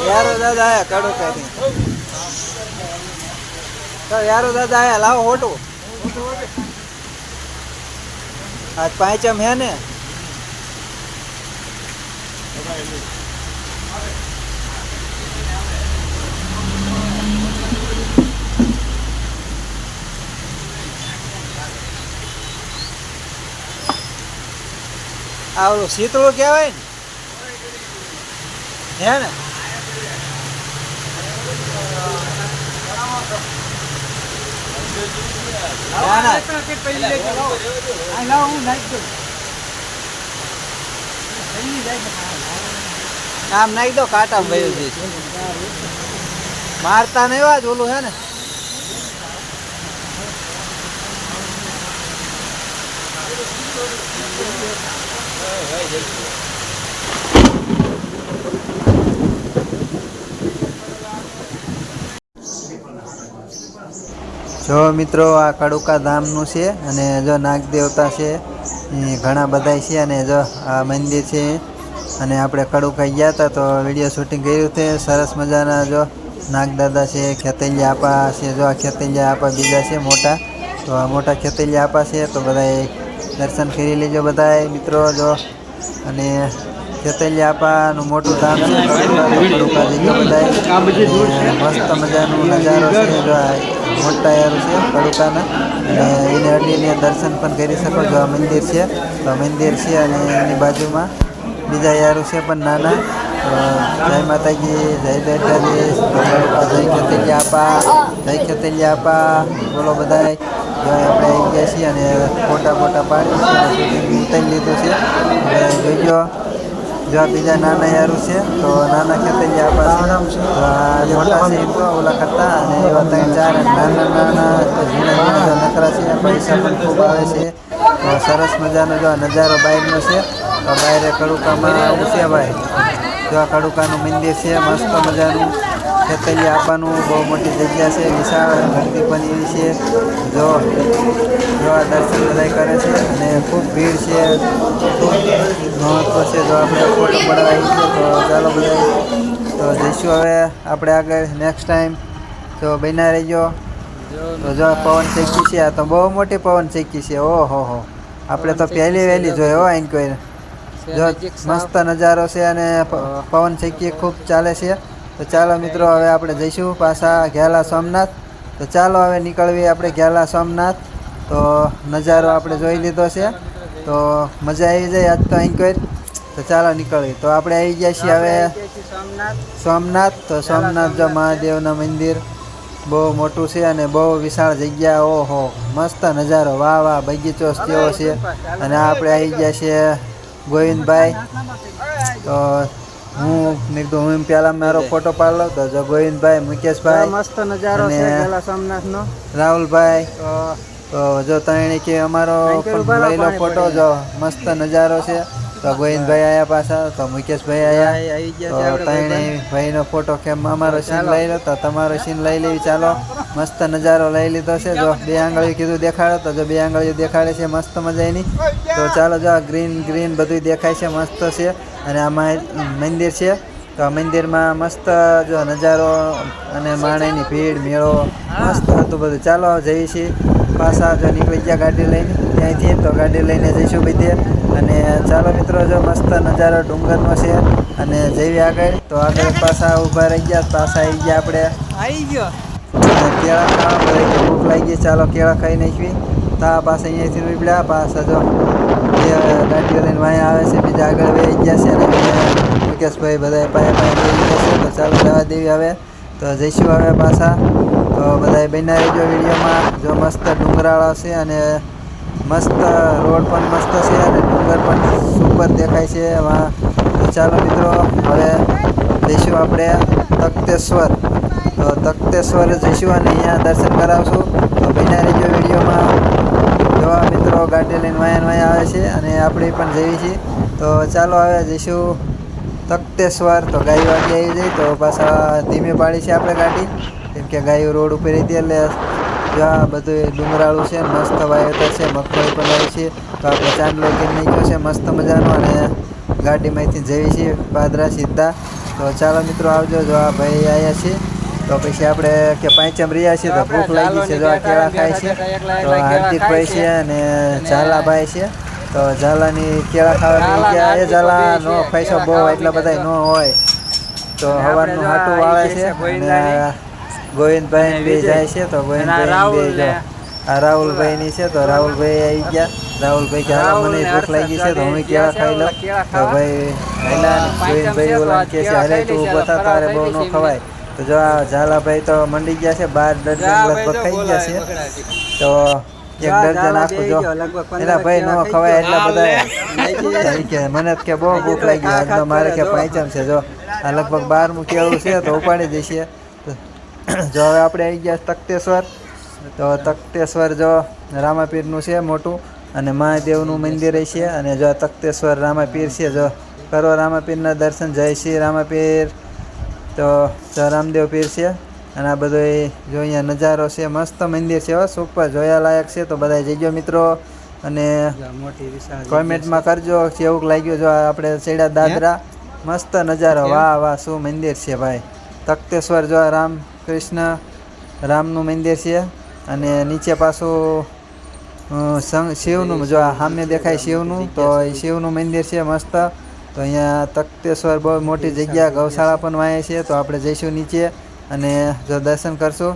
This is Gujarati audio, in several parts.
यारो दादा आया कड़ो कहते तो यारो दादा आया लाओ फोटो आज पांचम है ने आ शीतળો કહેવાય ને હે ને આમ નાખી દો કાંટા ભાઈ મારતા નહીં વાત ઓલું હે ને જો મિત્રો આ કડુકા ધામનું છે અને જો નાગ દેવતા છે ઘણા બધા છે અને જો આ મંદિર છે અને આપણે કડુકા ગયા હતા તો વિડીયો શૂટિંગ કર્યું છે સરસ મજાના જો નાગદાદા છે ખેતલિયા આપા છે જો આ ખેતલિયા આપા બીજા છે મોટા તો આ મોટા ખેતલિયા આપા છે તો બધાએ દર્શન કરી લેજો બધાએ મિત્રો જો અને ખેતલિયા આપાનું મોટું ધામ છે કડુકા જઈએ બધાએ મસ્ત મજાનું નજારો છે જો મોટા યારું છે કડુકાના અને એને અડીને દર્શન પણ કરી શકો જો આ મંદિર છે તો મંદિર છે અને એની બાજુમાં બીજા યારું છે પણ નાના જય માતાજી જય દ્વારકાધીશ જય ખેતલિયા આપા બોલો બધાએ જો આપણે આવી ગયા છીએ અને ફોટા પાડી છે અને શૂટિંગ ઉતારી લીધું છે જોઈજો જો આ બીજા નાના યારું છે તો નાના ખેતલિયા આપા છે તો આ મોટા છે તો ઓલા કરતા અને એવા 3-4 નાના ઝીણા નકરા છે પૈસા પણ ખૂબ આવે છે તો સરસ મજાનો જો નજારો બહારનો છે તો બહાર કડુકામાં આવું છે ભાઈ જો આ કડુકાનું મંદિર છે મસ્ત મજાનું ખેતલિયા આપવાનું બહુ મોટી જગ્યા છે વિશાળ ધરતી પણ એવી છે જો આ દર્શન બધા કરે છે અને ખૂબ ભીડ છે ખૂબ મહત્વ છે જો આપણે ફોટો પડાવી છે તો ચાલો બધા તો જઈશું હવે આપણે આગળ નેક્સ્ટ ટાઈમ તો બન્યા રહીજો તો જો પવન ચક્કી છે આ તો બહુ મોટી પવન ચક્કી છે ઓહો આપણે તો પહેલી વહેલી જોઈ હો એન્ક્વાયરી જો મસ્ત નજારો છે અને પવન ચક્કી ખૂબ ચાલે છે તો ચાલો મિત્રો હવે આપણે જઈશું પાછા ઘેલા સોમનાથ તો ચાલો હવે નીકળવી આપણે ઘેલા સોમનાથ તો નજારો આપણે જોઈ લીધો છે તો મજા આવી જાય આજ તો એન્ક્વાયરી તો ચાલો નીકળવી તો આપણે આવી ગયા છીએ હવે સોમનાથ તો સોમનાથ જો મહાદેવના મંદિર બહુ મોટું છે અને બહુ વિશાળ જગ્યા ઓહો મસ્ત નજારો વાહ બગીચો જેવો છે અને આપણે આવી ગયા છીએ ગોવિંદભાઈ તો હું પહેલાં મારો ફોટો પાડલો તો જો ગોવિંદભાઈ મુકેશભાઈ મસ્ત નજારો છે પહેલા સોમનાથનો રાહુલભાઈ તો જો તણે કે અમારો લઈ લો ફોટો જો મસ્ત નજારો છે તો ગોવિંદભાઈ આયા પાછા તો મુકેશભાઈ આયા તો તણે ભાઈનો ફોટો કેમ અમારો સીન લઈ લો તો તમારો સીન લઈ લેવી ચાલો મસ્ત નજારો લઈ લીધો છે જો 2 આંગળીઓ કીધું દેખાડો તો જો 2 આંગળીઓ દેખાડે છે મસ્ત મજાની તો ચાલો જો ગ્રીન બધું દેખાય છે મસ્ત છે અને આમાં મંદિર છે તો મંદિરમાં મસ્ત જો નજારો અને માણેની ભીડ મેળો મસ્ત હતું બધું ચાલો જઈએ છીએ પાછા જો નીકળી ગયા ગાડી લઈને ત્યાંથી તો ગાડી લઈને જઈશું બધે અને ચાલો મિત્રો જો મસ્ત નજારો ડુંગરનો છે અને જઈએ આગળ તો આગળ પાછા ઊભા રહી ગયા પાછા આવી ગયા આપણે આવી ગયો કેળા ખાવા બધા ભૂખ લાગી ગઈ ચાલો કેળા ખાઈ નાખવી તો આ પાસે અહીંયાથી નીકળ્યા પાછા જો ગાડીઓ લઈને વાંયા આવે છે બીજા આગળ વહી ગયા છે અને મુકેશભાઈ બધા પાયા લઈ ગયા છે તો ચાલો જવા દેવી હવે તો જઈશું હવે પાછા તો બધા બનાવી જો વિડીયોમાં જો મસ્ત ડુંગરાળા છે અને મસ્ત રોડ પણ મસ્ત છે અને ડુંગર પણ સુપર દેખાય છે એમાં તો ચાલો મિત્રો હવે જઈશું આપણે તખ્તેશ્વર તો તખ્તેશ્વર જઈશું અને અહીંયા દર્શન કરાવશું તો બનાવી જો વિડીયોમાં જોવા મિત્રો ગાડી લઈને વાયા આવે છે અને આપણે પણ જઈએ છીએ તો ચાલો હવે જઈશું તખ્તેશ્વર તો ગાયો વાગી આવી જાય તો પાછા ધીમે પાડી છે આપણે ગાડી કેમ કે ગાયો રોડ ઉપર હતી એટલે જો આ બધું ડુંગરાળું છે મસ્ત વાવેતર છે મગફળી પણ આવી છે તો આપણે ચાંદલો કરી નાખ્યો છે મસ્ત મજાનો અને ગાડીમાંથી જઈએ છીએ પાદરા સીધા તો ચાલો મિત્રો આવજો. જો આ ભાઈ આવ્યા છે તો પછી આપણે કે પાંચમ રહ્યા છીએ તો ભૂખ લાગી છે. જો આ કેળા ખાય છે તો હાર્દિકભાઈ છે અને ઝાલાભાઈ છે. તો ઝાલાની કેળા ખાવા લઈ ગયા. એ ઝાલા નો પૈસો બહુ એટલા બધા ન હોય તો હવાનું હાટું વાળે છે. અને ગોવિંદભાઈ બે જાય છે તો ગોવિંદભાઈ બે જો આ રાહુલભાઈની છે તો રાહુલભાઈ આવી ગયા. રાહુલભાઈ કે હાલો મને ભૂખ લાગી છે તો હું કેળા ખાઈ લઉં. તો ભાઈ ગોવિંદભાઈ ઓલા કે છે અરે તું ઊભો થા તારે બહુ ન ખવાય. તો જો આ ઝાલાભાઈ તો મંડી ગયા છે 12 ડઝન લગભગ ખાઈ ગયા છે. તો 1 ડઝન આખું જો એના ભાઈ ન ખવાય એટલા બધા કે મને કે બહુ ભૂખ લાગી આજ તો મારે કે પાંચમ છે. જો આ લગભગ 12મું કેળું છે તો ઉપાડી દઈશું. જો હવે આપણે આવી ગયા તખતેશ્વર. તો તખતેશ્વર જો રામાપીરનું છે મોટું અને મહાદેવનું મંદિર છે. અને જો તખતેશ્વર રામાપીર છે. જો કરો રામાપીરના દર્શન. જય શ્રી રામાપીર. તો રામદેવ પીર છે. અને આ બધો જો અહીંયા નજારો છે. મસ્ત મંદિર છે. સુપર જોયા લાયક છે. તો બધા જઈજો મિત્રો અને કોમેન્ટમાં કરજો કેવું લાગ્યું. જો આપણે ચડ્યા દાદરા મસ્ત નજારો. વાહ વાહ શું મંદિર છે ભાઈ. તખતેશ્વર જો રામ કૃષ્ણ રામનું મંદિર છે. અને નીચે પાછું શિવનું જો આ સામે દેખાય શિવનું તો એ શિવનું મંદિર છે મસ્ત. તો અહીંયા તખતેશ્વર બહુ મોટી જગ્યા ગૌશાળા પણ વાય છે. તો આપણે જઈશું નીચે અને જો દર્શન કરશું.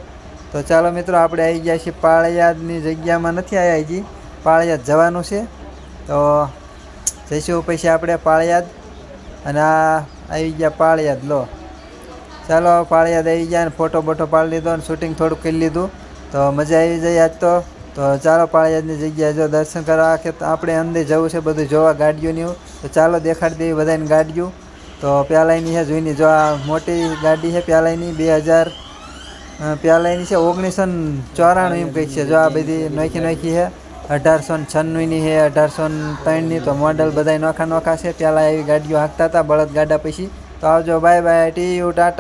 તો ચાલો મિત્રો આપણે આવી ગયા છીએ પાળિયાદની જગ્યામાં નથી આવ્યા હજી. પાળિયાદ જવાનું છે તો જઈશું પછી આપણે પાળિયાદ. અને આ આવી ગયા પાળિયાદ. લો ચાલો પાળિયાદ આવી ગયા અને ફોટો બોટો પાડી લીધો અને શૂટિંગ થોડુંક કરી લીધું. તો મજા આવી જાય આજ તો. તો ચાલો પાળિયાદની જગ્યાએ જો દર્શન કરવા કે આપણે અંદર જવું છે બધું જોવા ગાડીઓની. તો ચાલો દેખાડી દેવી બધાની ગાડીઓ. તો પ્યાલાઈની છે જોઈની. જો આ મોટી ગાડી છે પ્યાલાઈની 2000 પ્યાલાઈની છે 1994 એમ કંઈક છે. જો આ બધી નોખી છે 1896ની છે 1803ની. તો મોડલ બધા નોખા છે. પહેલાં એવી ગાડીઓ હાંકતા હતા બળદ ગાડા. પછી તો આવજો bye bye T you tata.